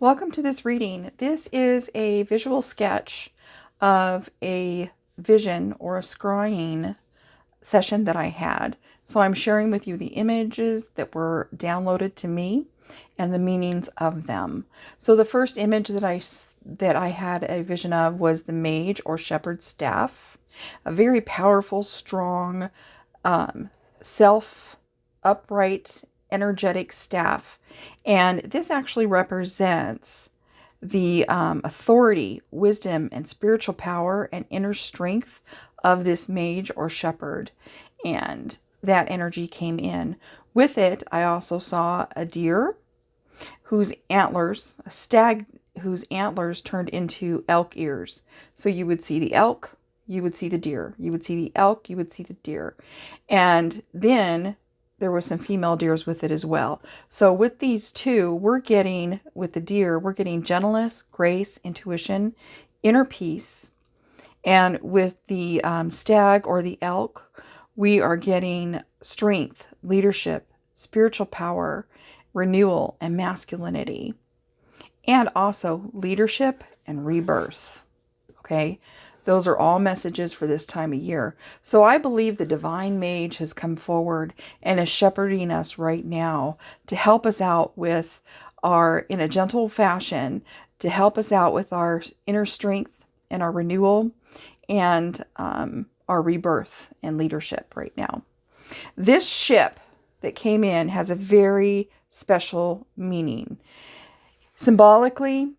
Welcome to this reading. This is a visual sketch of a vision or a scrying session that I had. So I'm sharing with you the images that were downloaded to me and the meanings of them. So the first image that I had a vision of was the mage or shepherd staff, a very powerful, strong, self upright, energetic staff. And this actually represents the authority, wisdom, and spiritual power and inner strength of this mage or shepherd. And that energy came in. With it, I also saw a deer a stag whose antlers turned into elk ears. So you would see the elk, you would see the deer, you would see the elk, you would see the deer. And then there was some female deers with it as well. So with these two, with the deer, we're getting gentleness, grace, intuition, inner peace. And with the stag or the elk, we are getting strength, leadership, spiritual power, renewal, and masculinity. And also leadership and rebirth. Okay? Those are all messages for this time of year. So I believe the divine mage has come forward and is shepherding us right now to help us out in a gentle fashion, to help us out with our inner strength and our renewal and our rebirth and leadership right now. This ship that came in has a very special meaning. Symbolically,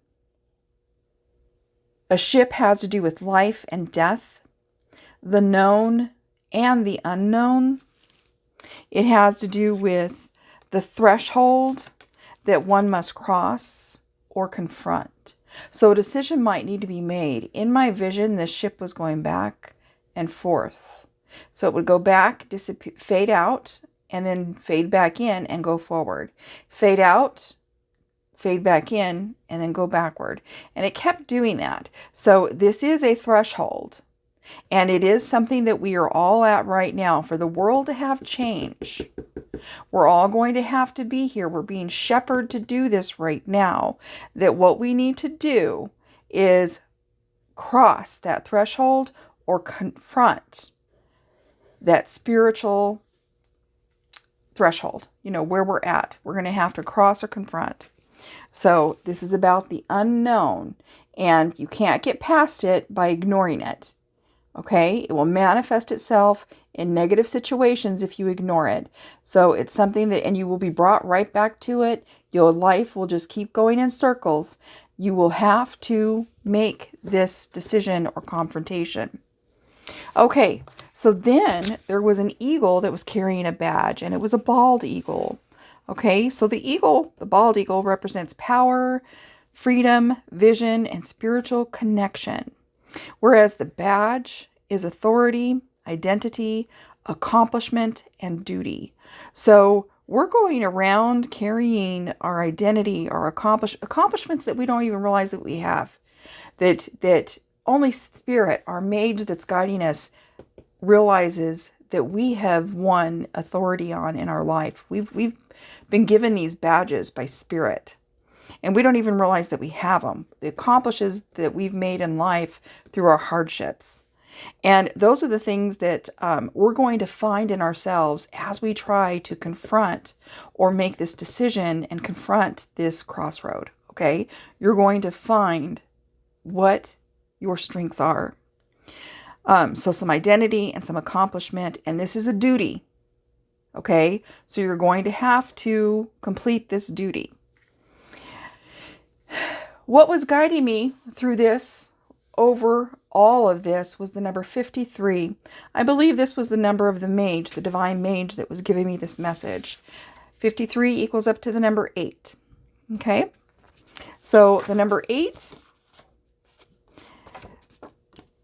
a ship has to do with life and death, the known and the unknown. It has to do with the threshold that one must cross or confront. So a decision might need to be made. In my vision, this ship was going back and forth. So it would go back, fade out, and then fade back in and go forward. Fade out, fade back in, and then go backward. And it kept doing that. So this is a threshold. And it is something that we are all at right now. For the world to have change, we're all going to have to be here. We're being shepherded to do this right now. That what we need to do is cross that threshold or confront that spiritual threshold. Where we're at. We're going to have to cross or confront. So this is about the unknown, and you can't get past it by ignoring it. Okay? It will manifest itself in negative situations if you ignore it. So it's something and you will be brought right back to it. Your life will just keep going in circles. You will have to make this decision or confrontation. Okay, so then there was an eagle that was carrying a badge, and it was a bald eagle. Okay, so the bald eagle represents power, freedom, vision, and spiritual connection. Whereas the badge is authority, identity, accomplishment, and duty. So we're going around carrying our identity, our accomplishments that we don't even realize that we have. That only Spirit, our mage that's guiding us, realizes that we have won authority on in our life. We've been given these badges by Spirit, and we don't even realize that we have them. The accomplishes that we've made in life through our hardships. And those are the things that we're going to find in ourselves as we try to confront or make this decision and confront this crossroad. Okay? You're going to find what your strengths are. So some identity and some accomplishment, and this is a duty. Okay? So you're going to have to complete this duty. What was guiding me through this, over all of this, was the number 53. I believe this was the number of the mage, the divine mage that was giving me this message. 53 equals up to the number 8. Okay? So the number 8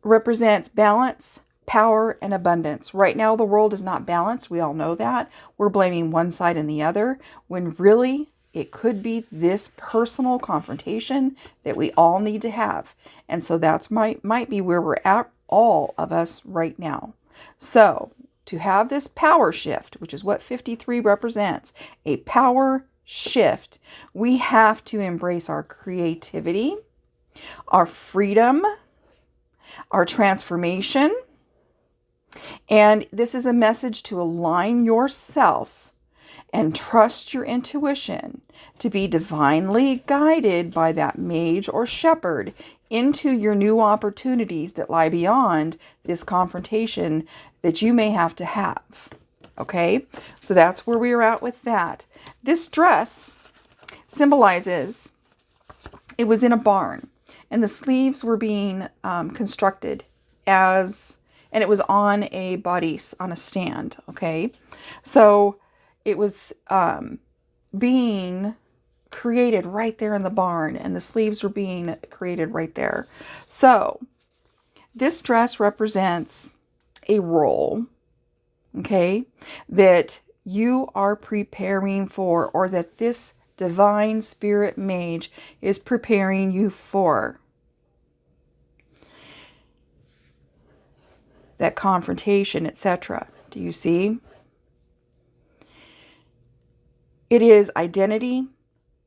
represents balance, power, and abundance. Right now, the world is not balanced. We all know that. We're blaming one side and the other, when really it could be this personal confrontation that we all need to have. And so that's might be where we're at, all of us right now. So to have this power shift, which is what 53 represents, a power shift. We have to embrace our creativity, our freedom, our transformation. And this is a message to align yourself and trust your intuition to be divinely guided by that mage or shepherd into your new opportunities that lie beyond this confrontation that you may have to have. Okay, so that's where we are at with that. This dress symbolizes it was in a barn, and the sleeves were being constructed as, and it was on a bodice on a stand. Okay, so it was being created right there in the barn, and the sleeves were being created right there. So this dress represents a role, okay, that you are preparing for, or that this divine spirit mage is preparing you for. That confrontation, etc. Do you see? It is identity,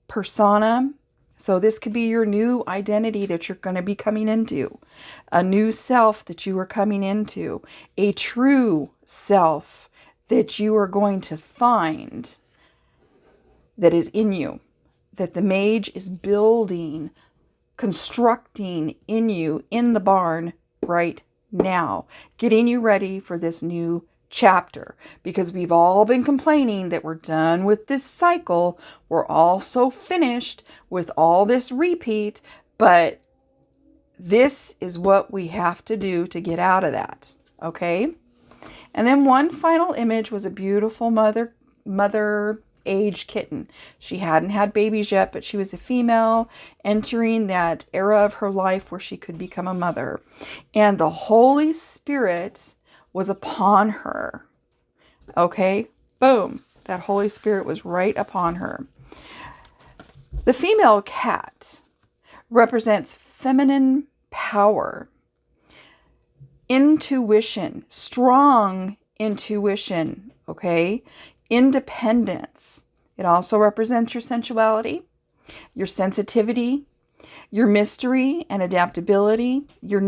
persona. So this could be your new identity that you're going to be coming into. A new self that you are coming into. A true self that you are going to find that is in you. That the mage is building, constructing in you, in the barn right now. Getting you ready for this new chapter, because we've all been complaining that we're done with this cycle. We're all so finished with all this repeat, but this is what we have to do to get out of that. Okay. And then one final image was a beautiful mother age kitten. She hadn't had babies yet, but she was a female entering that era of her life where she could become a mother. And the Holy Spirit was upon her. Okay, boom. That Holy Spirit was right upon her. The female cat represents feminine power, intuition, strong intuition, okay? Independence. It also represents your sensuality, your sensitivity, your mystery and adaptability, your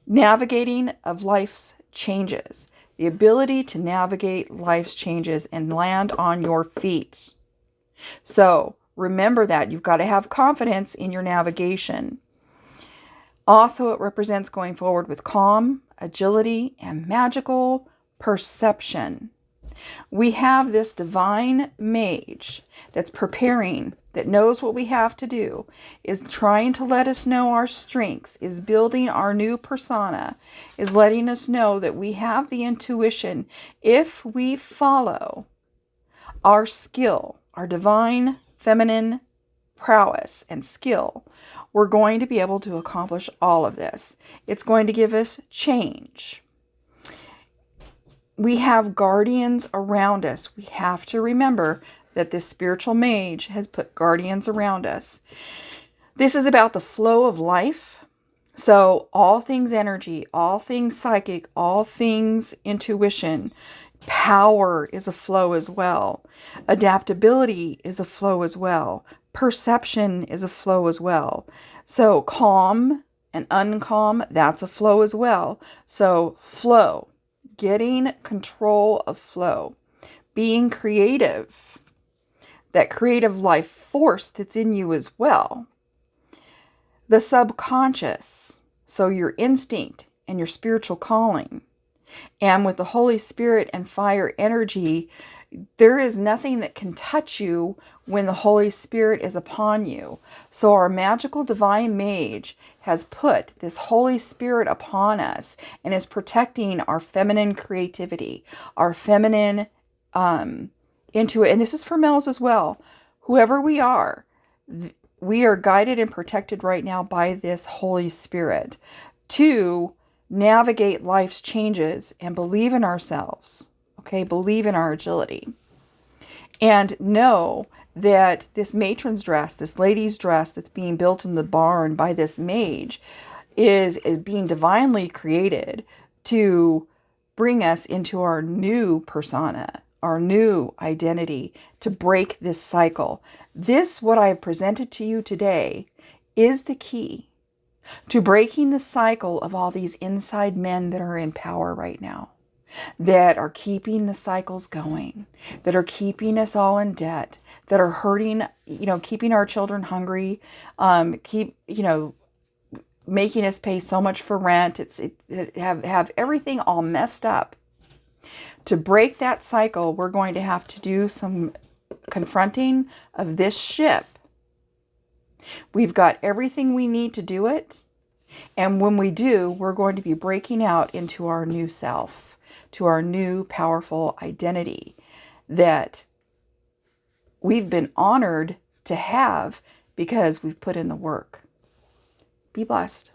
navigating of life's changes, the ability to navigate life's changes and land on your feet. So remember that you've got to have confidence in your navigation. Also, it represents going forward with calm, agility, and magical perception. We have this divine mage that's preparing, that knows what we have to do, is trying to let us know our strengths, is building our new persona, is letting us know that we have the intuition. If we follow our skill, our divine feminine prowess and skill, we're going to be able to accomplish all of this. It's going to give us change. We have guardians around us. We have to remember that this spiritual mage has put guardians around us. This is about the flow of life. So all things energy, all things psychic, all things intuition, power is a flow as well. Adaptability is a flow as well. Perception is a flow as well. So calm and uncalm, that's a flow as well. So flow, getting control of flow, being creative, that creative life force that's in you as well. The subconscious, so your instinct and your spiritual calling. And with the Holy Spirit and fire energy, there is nothing that can touch you when the Holy Spirit is upon you. So our magical divine mage has put this Holy Spirit upon us and is protecting our feminine creativity, our feminine into it. And this is for males as well. Whoever we are guided and protected right now by this Holy Spirit to navigate life's changes and believe in ourselves. Okay, believe in our agility. And know that this matron's dress, this lady's dress that's being built in the barn by this mage is being divinely created to bring us into our new persona, our new identity, to break this cycle. This, what I have presented to you today, is the key to breaking the cycle of all these inside men that are in power right now, that are keeping the cycles going, that are keeping us all in debt, that are hurting, keeping our children hungry, making us pay so much for rent. Have everything all messed up. To break that cycle, we're going to have to do some confronting of this ship. We've got everything we need to do it. And when we do, we're going to be breaking out into our new self, to our new powerful identity that we've been honored to have because we've put in the work. Be blessed.